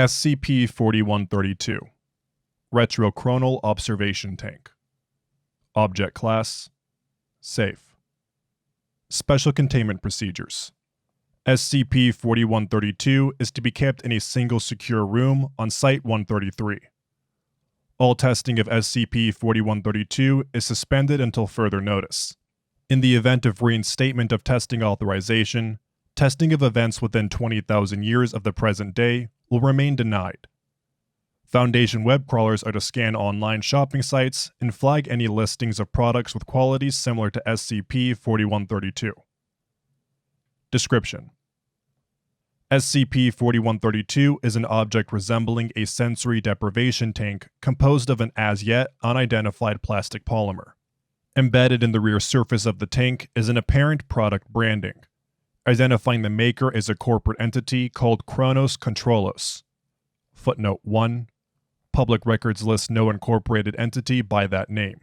SCP-4132 Retrochronal Observation Tank. Object Class Safe. Special Containment Procedures. SCP-4132 is to be kept in a single secure room on Site-133. All testing of SCP-4132 is suspended until further notice. In the event of reinstatement of testing authorization, testing of events within 20,000 years of the present day will remain denied. Foundation web crawlers are to scan online shopping sites and flag any listings of products with qualities similar to SCP-4132. Description: SCP-4132 is an object resembling a sensory deprivation tank composed of an as-yet unidentified plastic polymer. Embedded in the rear surface of the tank is an apparent product branding, identifying the maker as a corporate entity called Kronos Controlos. Footnote 1. Public records list no incorporated entity by that name.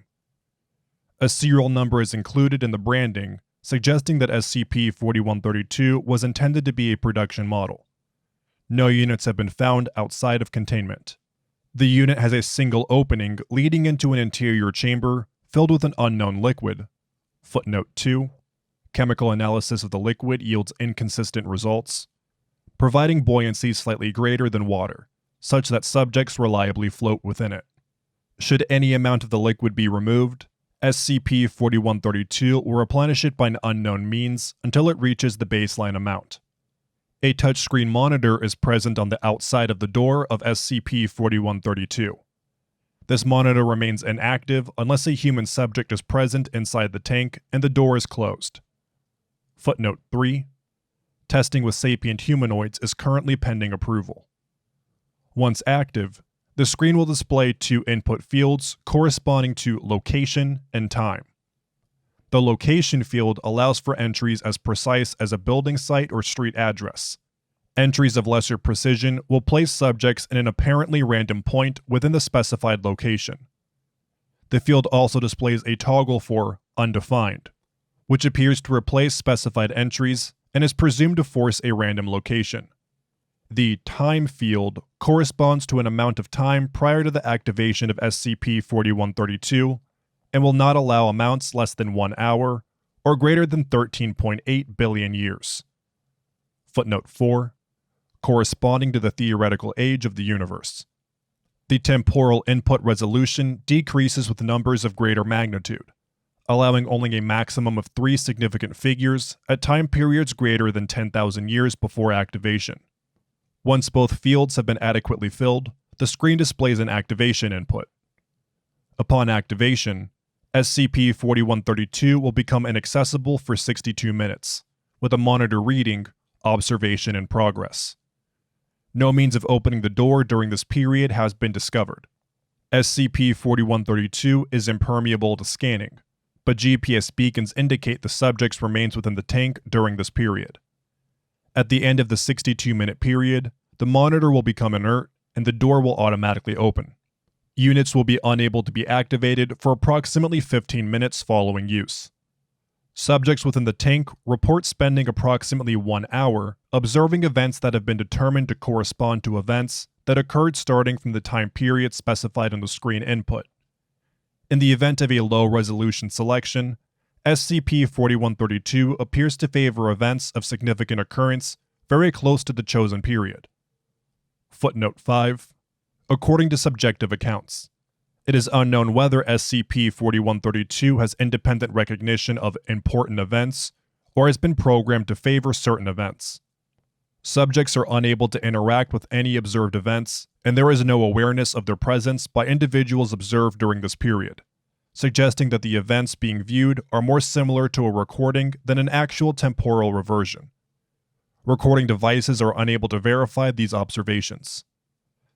A serial number is included in the branding, suggesting that SCP-4132 was intended to be a production model. No units have been found outside of containment. The unit has a single opening leading into an interior chamber filled with an unknown liquid. Footnote 2. Chemical analysis of the liquid yields inconsistent results, providing buoyancy slightly greater than water, such that subjects reliably float within it. Should any amount of the liquid be removed, SCP-4132 will replenish it by an unknown means until it reaches the baseline amount. A touchscreen monitor is present on the outside of the door of SCP-4132. This monitor remains inactive unless a human subject is present inside the tank and the door is closed. Footnote 3. Testing with sapient humanoids is currently pending approval. Once active, the screen will display two input fields corresponding to location and time. The location field allows for entries as precise as a building site or street address. Entries of lesser precision will place subjects in an apparently random point within the specified location. The field also displays a toggle for undefined, which appears to replace specified entries and is presumed to force a random location. The time field corresponds to an amount of time prior to the activation of SCP-4132 and will not allow amounts less than 1 hour or greater than 13.8 billion years. Footnote 4. Corresponding to the theoretical age of the universe. The temporal input resolution decreases with numbers of greater magnitude, allowing only a maximum of 3 significant figures at time periods greater than 10,000 years before activation. Once both fields have been adequately filled, the screen displays an activation input. Upon activation, SCP-4132 will become inaccessible for 62 minutes, with a monitor reading Observation in Progress. No means of opening the door during this period has been discovered. SCP-4132 is impermeable to scanning, but GPS beacons indicate the subject remains within the tank during this period. At the end of the 62-minute period, the monitor will become inert and the door will automatically open. Units will be unable to be activated for approximately 15 minutes following use. Subjects within the tank report spending approximately 1 hour observing events that have been determined to correspond to events that occurred starting from the time period specified on the screen input. In the event of a low-resolution selection, SCP-4132 appears to favor events of significant occurrence very close to the chosen period. Footnote 5. According to subjective accounts, it is unknown whether SCP-4132 has independent recognition of important events or has been programmed to favor certain events. Subjects are unable to interact with any observed events, and there is no awareness of their presence by individuals observed during this period, suggesting that the events being viewed are more similar to a recording than an actual temporal reversion. Recording devices are unable to verify these observations.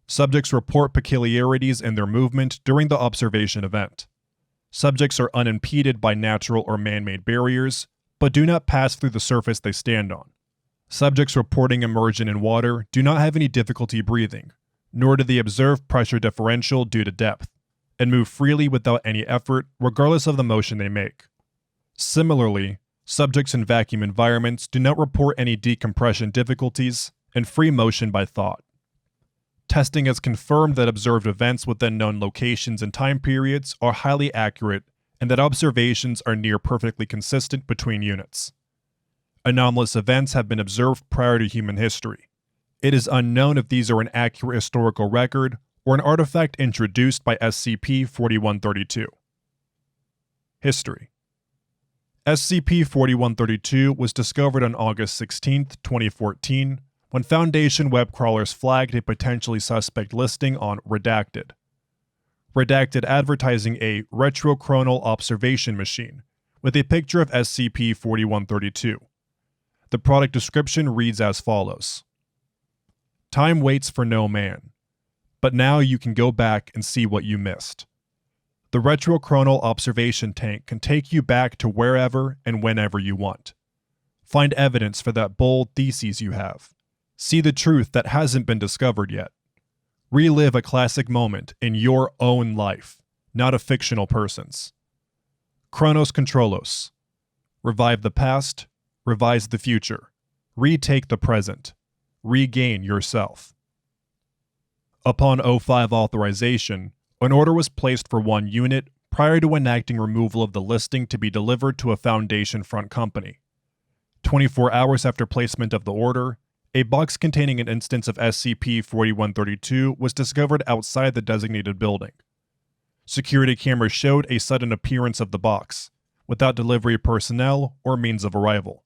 Subjects report peculiarities in their movement during the observation event. Subjects are unimpeded by natural or man-made barriers, but do not pass through the surface they stand on. Subjects reporting immersion in water do not have any difficulty breathing, nor do they observe pressure differential due to depth, and move freely without any effort regardless of the motion they make. Similarly, subjects in vacuum environments do not report any decompression difficulties and free motion by thought. Testing has confirmed that observed events within known locations and time periods are highly accurate and that observations are near perfectly consistent between units. Anomalous events have been observed prior to human history. It is unknown if these are an accurate historical record or an artifact introduced by SCP-4132. History. SCP-4132 was discovered on August 16, 2014, when Foundation web crawlers flagged a potentially suspect listing on Redacted. Redacted advertising a Retrochronal observation machine with a picture of SCP-4132. The product description reads as follows. Time waits for no man, but now you can go back and see what you missed. The Retrochronal observation tank can take you back to wherever and whenever you want. Find evidence for that bold thesis you have. See the truth that hasn't been discovered yet. Relive a classic moment in your own life, not a fictional person's. Chronos Controlos. Revive the past, revise the future, retake the present, regain yourself. Upon O5 authorization, an order was placed for one unit prior to enacting removal of the listing to be delivered to a Foundation front company. 24 hours after placement of the order, a box containing an instance of SCP-4132 was discovered outside the designated building. Security cameras showed a sudden appearance of the box, without delivery personnel or means of arrival.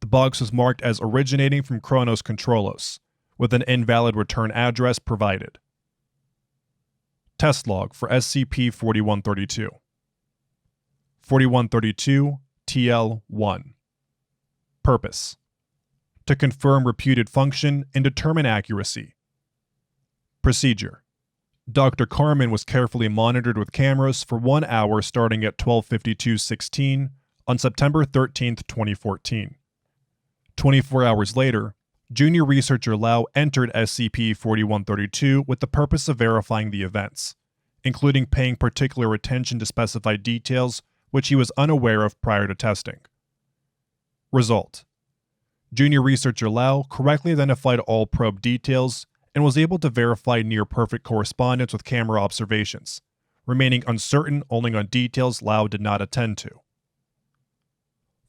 The box was marked as originating from Chronos Controlos, with an invalid return address provided. Test log for SCP-4132. 4132 TL-1. Purpose: to confirm reputed function and determine accuracy. Procedure: Dr. Carmen was carefully monitored with cameras for 1 hour starting at 12:52:16 on September 13, 2014. 24 hours later, Junior Researcher Lau entered SCP-4132 with the purpose of verifying the events, including paying particular attention to specified details which he was unaware of prior to testing. Result: Junior Researcher Lau correctly identified all probe details and was able to verify near-perfect correspondence with camera observations, remaining uncertain only on details Lau did not attend to.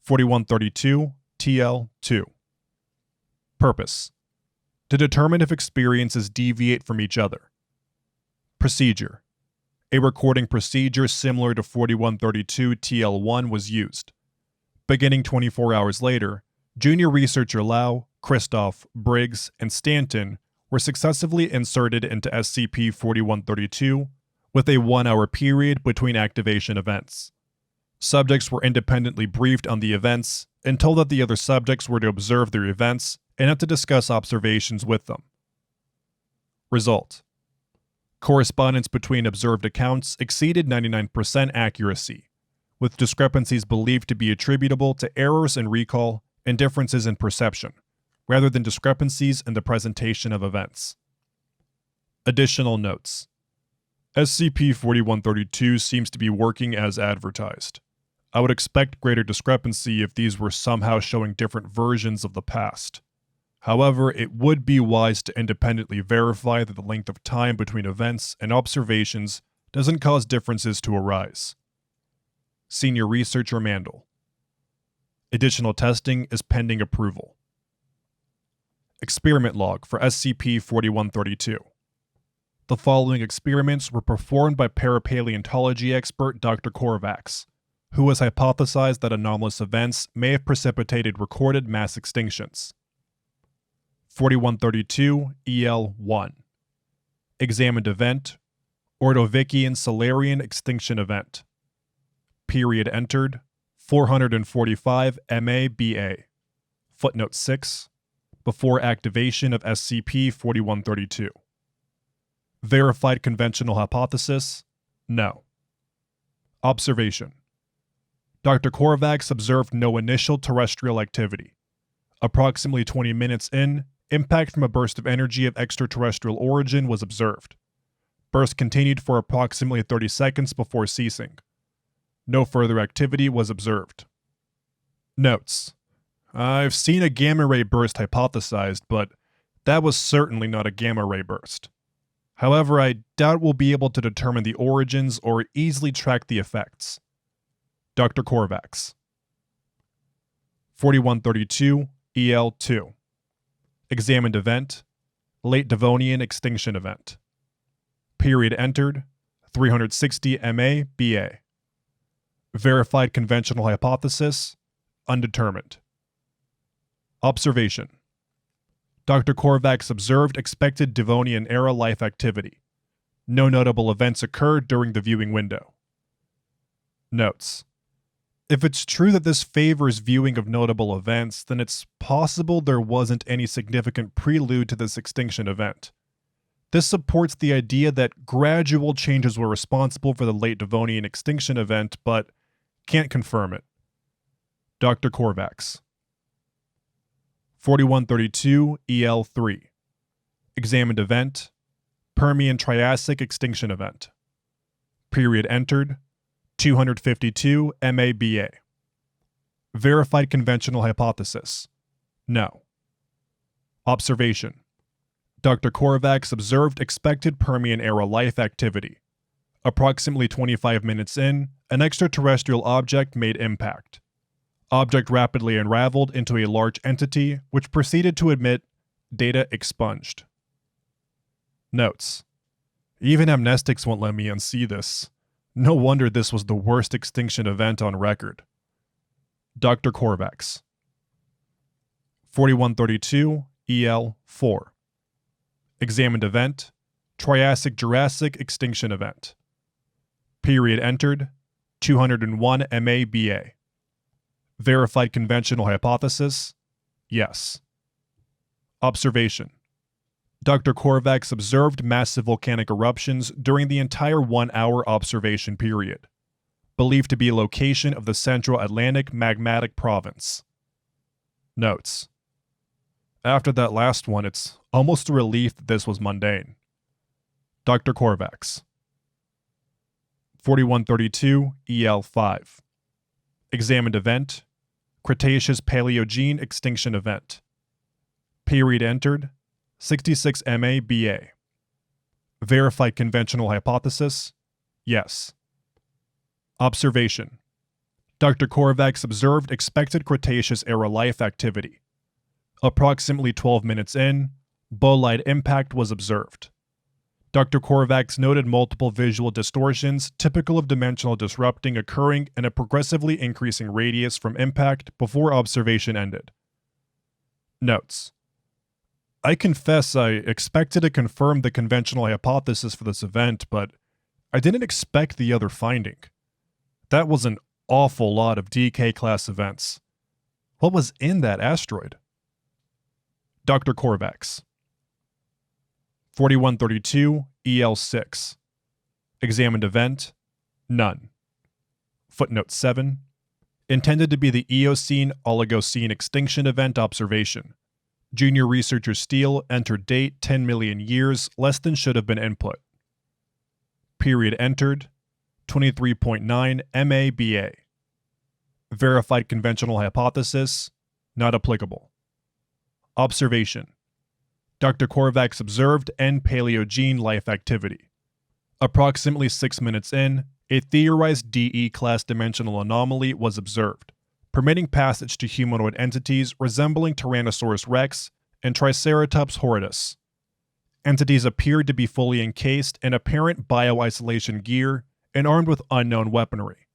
4132 TL-2. Purpose: to determine if experiences deviate from each other. Procedure: a recording procedure similar to 4132 TL-1 was used. Beginning 24 hours later, Junior Researcher Lau, Christoph, Briggs, and Stanton were successively inserted into SCP-4132 with a 1-hour period between activation events. Subjects were independently briefed on the events and told that the other subjects were to observe their events and not to discuss observations with them. Result: correspondence between observed accounts exceeded 99% accuracy, with discrepancies believed to be attributable to errors in recall and differences in perception, rather than discrepancies in the presentation of events. Additional notes: SCP-4132 seems to be working as advertised. I would expect greater discrepancy if these were somehow showing different versions of the past. However, it would be wise to independently verify that the length of time between events and observations doesn't cause differences to arise. Senior Researcher Mandel. Additional testing is pending approval. Experiment log for SCP-4132. The following experiments were performed by Parapaleontology expert Dr. Kovacs, who has hypothesized that anomalous events may have precipitated recorded mass extinctions. 4132 EL-1. Examined event: Ordovician Salarian extinction event. Period entered: 445 MA-BA. Footnote 6. Before activation of SCP-4132. Verified conventional hypothesis: no. Observation: Dr. Kovacs observed no initial terrestrial activity. Approximately 20 minutes in, impact from a burst of energy of extraterrestrial origin was observed. Burst continued for approximately 30 seconds before ceasing. No further activity was observed. Notes: I've seen a gamma ray burst hypothesized, but That was certainly not a gamma ray burst. However, I doubt we'll be able to determine the origins or easily track the effects. Dr. Korvax. 4132 EL2. Examined event, Late Devonian Extinction event. Period entered, 360 MA BA. Verified conventional hypothesis, undetermined. Observation. Dr. Korvax observed expected Devonian era life activity. No notable events occurred during the viewing window. Notes. If it's true that this favors viewing of notable events, then it's possible there wasn't any significant prelude to this extinction event. This supports the idea that gradual changes were responsible for the late Devonian extinction event, but can't confirm it. Dr. Korvax. 4132 EL3. Examined event, Permian-Triassic extinction event. Period entered, 252 MABA. Verified conventional hypothesis, no. Observation. Dr. Korvax observed expected Permian-era life activity. Approximately 25 minutes in, an extraterrestrial object made impact. Object rapidly unraveled into a large entity, which proceeded to emit data expunged. Notes. Even amnestics won't let me unsee this. No wonder this was the worst extinction event on record. Dr. Korvax. 4132 EL4. Examined event, Triassic-Jurassic extinction event. Period entered, 201 MABA. Verified conventional hypothesis, yes. Observation. Dr. Korvax observed massive volcanic eruptions during the entire 1-hour observation period, believed to be a location of the Central Atlantic Magmatic Province. Notes. After that last one, it's almost a relief that this was mundane. Dr. Korvax. 4132 EL5. Examined event, Cretaceous-Paleogene extinction event. Period entered, 66 MABA. Verified conventional hypothesis, yes. Observation. Dr. Korvax observed expected Cretaceous-era life activity. Approximately 12 minutes in, bolide impact was observed. Dr. Korvax noted multiple visual distortions typical of dimensional disrupting occurring in a progressively increasing radius from impact before observation ended. Notes. I confess I expected to confirm the conventional hypothesis for this event, but I didn't expect the other finding. That was an awful lot of DK-class events. What was in that asteroid? Dr. Korvax. 4132 EL6. Examined event, none. Footnote 7. Intended to be the Eocene-Oligocene extinction event observation. Junior researcher Steele entered date 10 million years less than should have been input. Period entered, 23.9 MABA. Verified conventional hypothesis, not applicable. Observation. Dr. Korvax observed end-Paleogene life activity. Approximately 6 minutes in, a theorized DE-class dimensional anomaly was observed, permitting passage to humanoid entities resembling Tyrannosaurus rex and Triceratops horridus. Entities appeared to be fully encased in apparent bio-isolation gear and armed with unknown weaponry.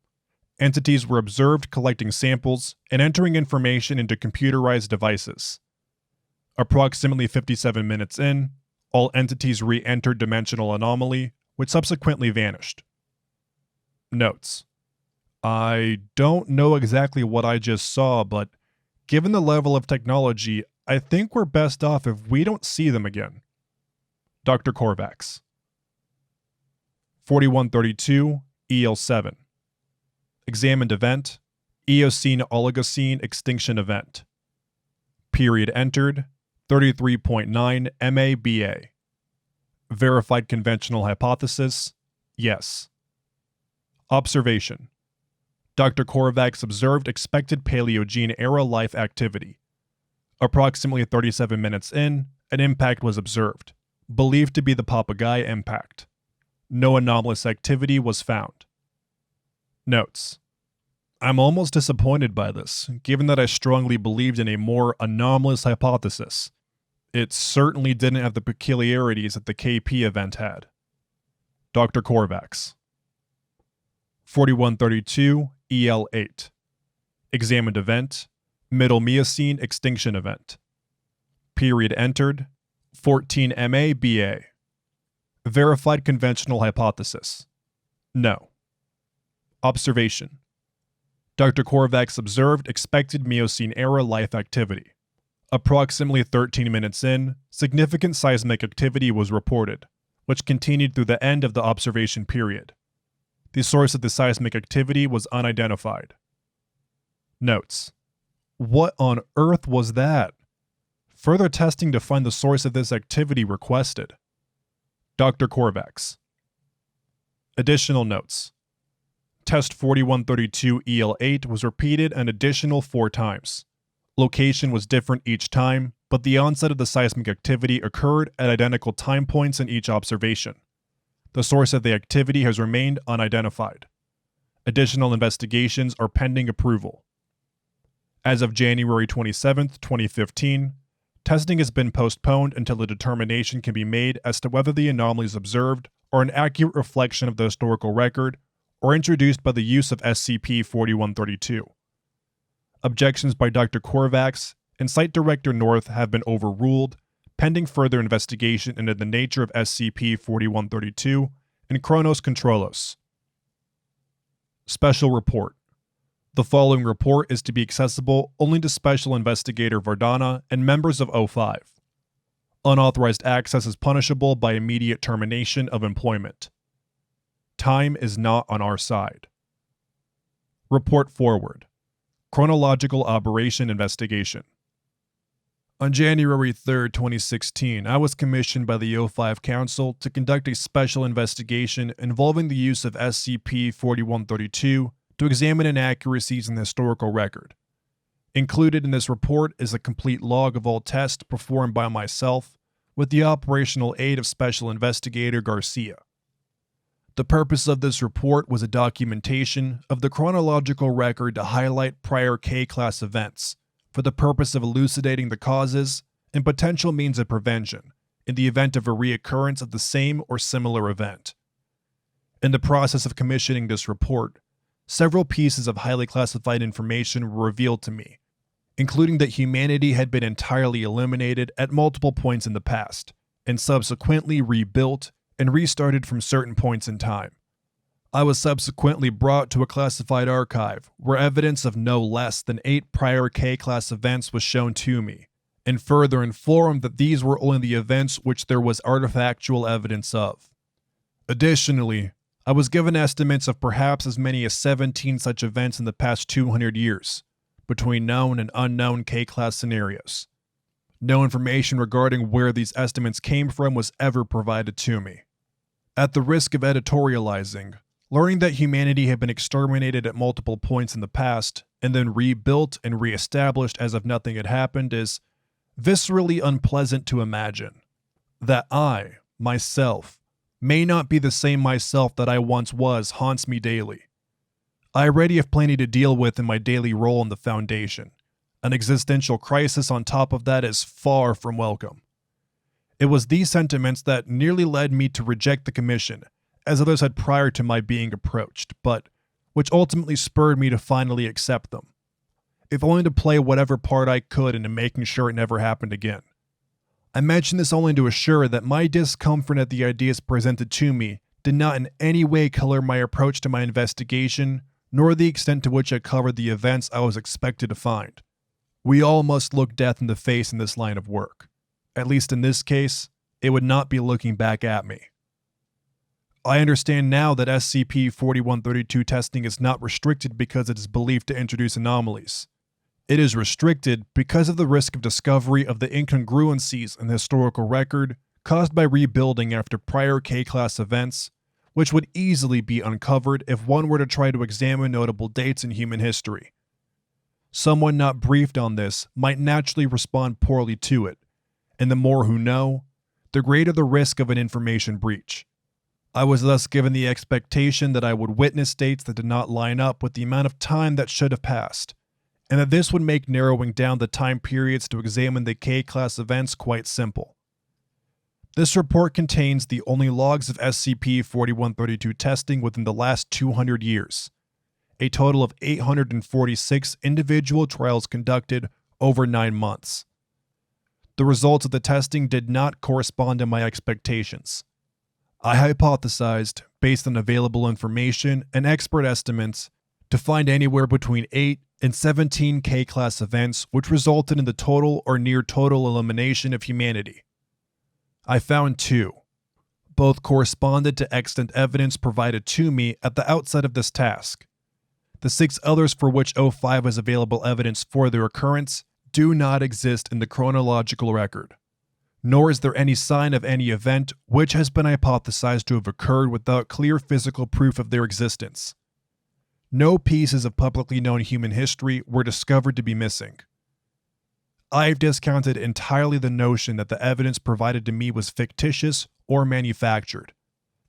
Entities were observed collecting samples and entering information into computerized devices. Approximately 57 minutes in, all entities re-entered dimensional anomaly, which subsequently vanished. Notes. I don't know exactly what I just saw, but given the level of technology, I think we're best off if we don't see them again. Dr. Korvax. 4132 EL7. Examined event, Eocene-Oligocene extinction event. Period entered, 33.9 MABA. Verified conventional hypothesis, yes. Observation. Dr. Korvax observed expected Paleogene-era life activity. Approximately 37 minutes in, an impact was observed, believed to be the Papagaia impact. No anomalous activity was found. Notes: I'm almost disappointed by this, given that I strongly believed in a more anomalous hypothesis. It certainly didn't have the peculiarities that the KP event had. Dr. Korvax. 4132 EL8. Examined event: Middle Miocene extinction event. Period entered: 14 MA BA. Verified conventional hypothesis: no. Observation: Dr. Korvax observed expected Miocene-era life activity. Approximately 13 minutes in, significant seismic activity was reported, which continued through the end of the observation period. The source of the seismic activity was unidentified. Notes: what on earth was that? Further testing to find the source of this activity requested. Dr. Korvax. Additional notes: Test 4132 EL8 was repeated an additional 4 times. Location was different each time, but the onset of the seismic activity occurred at identical time points in each observation. The source of the activity has remained unidentified. Additional investigations are pending approval. As of January 27, 2015, testing has been postponed until a determination can be made as to whether the anomalies observed are an accurate reflection of the historical record or introduced by the use of SCP-4132. Objections by Dr. Korvax and Site Director North have been overruled, pending further investigation into the nature of SCP-4132 and Chronos Controlos. Special Report: the following report is to be accessible only to Special Investigator Vardana and members of O5. Unauthorized access is punishable by immediate termination of employment. Time is not on our side. Report forward. Chronological Aberration Investigation. On January 3, 2016, I was commissioned by the O5 Council to conduct a special investigation involving the use of SCP-4132 to examine inaccuracies in the historical record. Included in this report is a complete log of all tests performed by myself with the operational aid of Special Investigator Garcia. The purpose of this report was a documentation of the chronological record to highlight prior K-class events for the purpose of elucidating the causes and potential means of prevention in the event of a reoccurrence of the same or similar event. In the process of commissioning this report, several pieces of highly classified information were revealed to me, including that humanity had been entirely eliminated at multiple points in the past, and subsequently rebuilt and restarted from certain points in time. I was subsequently brought to a classified archive where evidence of no less than 8 prior K-class events was shown to me, and further informed that these were only the events which there was artifactual evidence of. Additionally, I was given estimates of perhaps as many as 17 such events in the past 200 years, between known and unknown K-class scenarios. No information regarding where these estimates came from was ever provided to me. At the risk of editorializing, learning that humanity had been exterminated at multiple points in the past and then rebuilt and reestablished as if nothing had happened is viscerally unpleasant to imagine. That I, myself, may not be the same myself that I once was haunts me daily. I already have plenty to deal with in my daily role in the Foundation. An existential crisis on top of that is far from welcome. It was these sentiments that nearly led me to reject the commission, as others had prior to my being approached, but which ultimately spurred me to finally accept them, if only to play whatever part I could into making sure it never happened again. I mention this only to assure that my discomfort at the ideas presented to me did not in any way color my approach to my investigation, nor the extent to which I covered the events I was expected to find. We all must look death in the face in this line of work. At least in this case, it would not be looking back at me. I understand now that SCP-4132 testing is not restricted because it is believed to introduce anomalies. It is restricted because of the risk of discovery of the incongruencies in the historical record caused by rebuilding after prior K-class events, which would easily be uncovered if one were to try to examine notable dates in human history. Someone not briefed on this might naturally respond poorly to it, and the more who know, the greater the risk of an information breach. I was thus given the expectation that I would witness dates that did not line up with the amount of time that should have passed, and that this would make narrowing down the time periods to examine the K-class events quite simple. This report contains the only logs of SCP-4132 testing within the last 200 years, a total of 846 individual trials conducted over 9 months. The results of the testing did not correspond to my expectations. I hypothesized, based on available information and expert estimates, to find anywhere between 8 and 17 K-class events which resulted in the total or near total elimination of humanity. I found 2. Both corresponded to extant evidence provided to me at the outset of this task. The 6 others for which O5 has available evidence for their occurrence do not exist in the chronological record, nor is there any sign of any event which has been hypothesized to have occurred without clear physical proof of their existence. No pieces of publicly known human history were discovered to be missing. I've discounted entirely the notion that the evidence provided to me was fictitious or manufactured.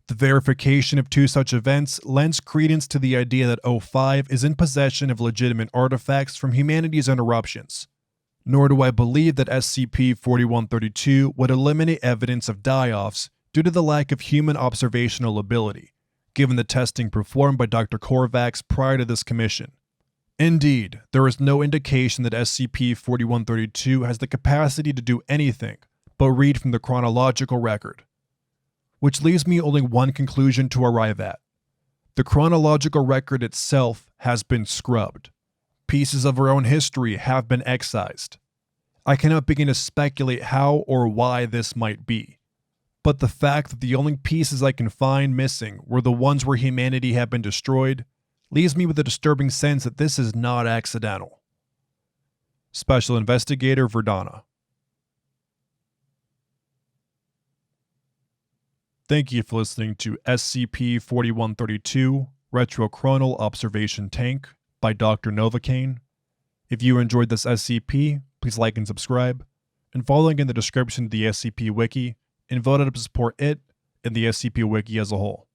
The verification of 2 such events lends credence to the idea that O5 is in possession of legitimate artifacts from humanity's interruptions. Nor do I believe that SCP-4132 would eliminate evidence of die-offs due to the lack of human observational ability, given the testing performed by Dr. Korvax prior to this commission. Indeed, there is no indication that SCP-4132 has the capacity to do anything but read from the chronological record. Which leaves me only one conclusion to arrive at. The chronological record itself has been scrubbed. Pieces of our own history have been excised. I cannot begin to speculate how or why this might be, but the fact that the only pieces I can find missing were the ones where humanity had been destroyed leaves me with a disturbing sense that this is not accidental. Special Investigator Verdana. Thank you for listening to SCP-4132 Retrochronal Observation Tank by Dr. Novocaine. If you enjoyed this SCP, please like and subscribe, and follow in the description of the SCP Wiki, and vote up to support it and the SCP Wiki as a whole.